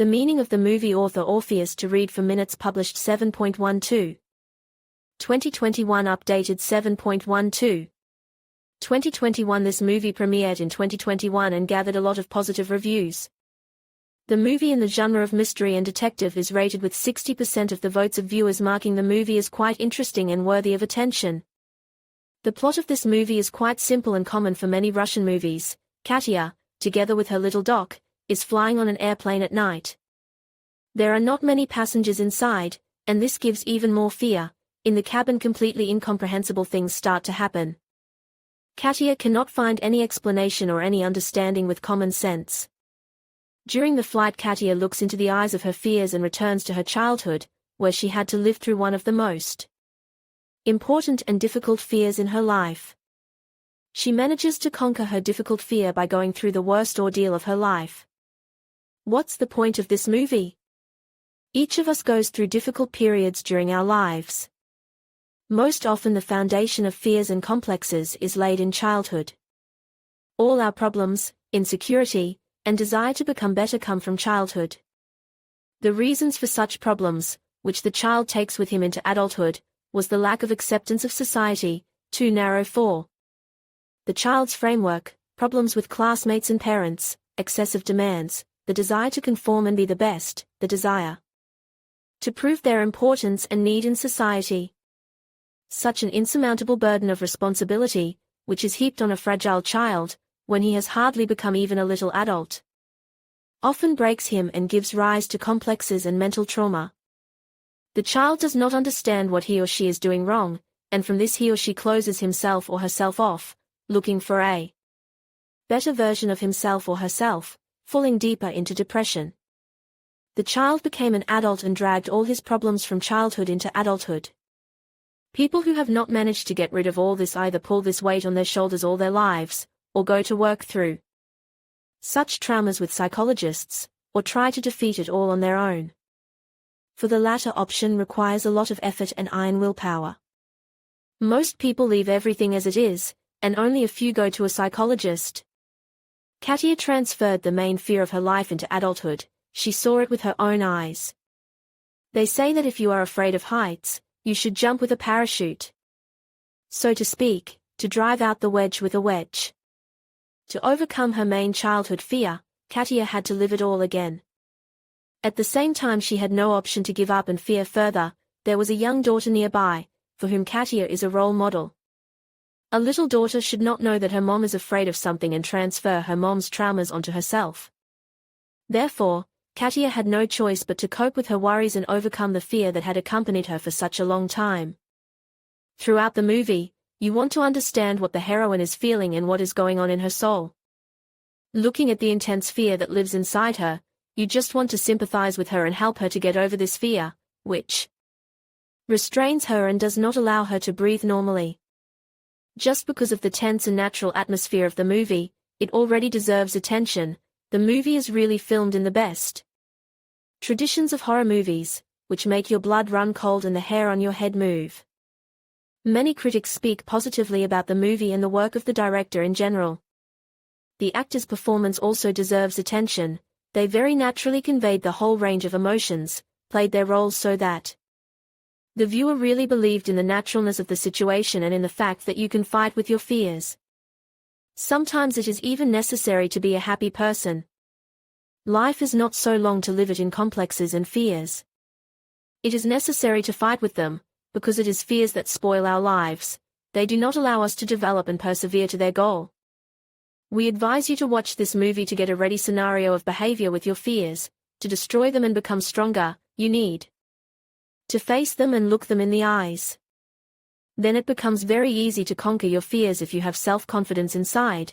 The meaning of the movie. Author Orpheus. To read for minutes. Published 7.12. 2021 updated 7.12. 2021. This movie premiered in 2021 and gathered a lot of positive reviews. The movie in the genre of mystery and detective is rated with 60% of the votes of viewers, marking the movie as quite interesting and worthy of attention. The plot of this movie is quite simple and common for many Russian movies. Katya, together with her little Doc, is flying on an airplane at night. There are not many passengers inside, and this gives even more fear. In the cabin, completely incomprehensible things start to happen. Katya cannot find any explanation or any understanding with common sense. During the flight, Katya looks into the eyes of her fears and returns to her childhood, where she had to live through one of the most important and difficult fears in her life. She manages to conquer her difficult fear by going through the worst ordeal of her life. What's the point of this movie? Each of us goes through difficult periods during our lives. Most often the foundation of fears and complexes is laid in childhood. All our problems, insecurity, and desire to become better come from childhood. The reasons for such problems, which the child takes with him into adulthood, was the lack of acceptance of society, too narrow for the child's framework, problems with classmates and parents, excessive demands, the desire to conform and be the best, the desire to prove their importance and need in society. Such an insurmountable burden of responsibility, which is heaped on a fragile child, when he has hardly become even a little adult, often breaks him and gives rise to complexes and mental trauma. The child does not understand what he or she is doing wrong, and from this he or she closes himself or herself off, looking for a better version of himself or herself, falling deeper into depression. The child became an adult and dragged all his problems from childhood into adulthood. People who have not managed to get rid of all this either pull this weight on their shoulders all their lives, or go to work through such traumas with psychologists, or try to defeat it all on their own. For the latter option requires a lot of effort and iron willpower. Most people leave everything as it is, and only a few go to a psychologist. Katya transferred the main fear of her life into adulthood. She saw it with her own eyes. They say that if you are afraid of heights, you should jump with a parachute. So to speak, to drive out the wedge with a wedge. To overcome her main childhood fear, Katya had to live it all again. At the same time she had no option to give up and fear further. There was a young daughter nearby, for whom Katya is a role model. A little daughter should not know that her mom is afraid of something and transfer her mom's traumas onto herself. Therefore, Katya had no choice but to cope with her worries and overcome the fear that had accompanied her for such a long time. Throughout the movie, you want to understand what the heroine is feeling and what is going on in her soul. Looking at the intense fear that lives inside her, you just want to sympathize with her and help her to get over this fear, which restrains her and does not allow her to breathe normally. Just because of the tense and natural atmosphere of the movie, it already deserves attention. The movie is really filmed in the best traditions of horror movies, which make your blood run cold and the hair on your head move. Many critics speak positively about the movie and the work of the director in general. The actor's performance also deserves attention. They very naturally conveyed the whole range of emotions, played their roles so that the viewer really believed in the naturalness of the situation and in the fact that you can fight with your fears. Sometimes it is even necessary to be a happy person. Life is not so long to live it in complexes and fears. It is necessary to fight with them, because it is fears that spoil our lives. They do not allow us to develop and persevere to their goal. We advise you to watch this movie to get a ready scenario of behavior with your fears. To destroy them and become stronger, you need to face them and look them in the eyes. Then it becomes very easy to conquer your fears if you have self-confidence inside.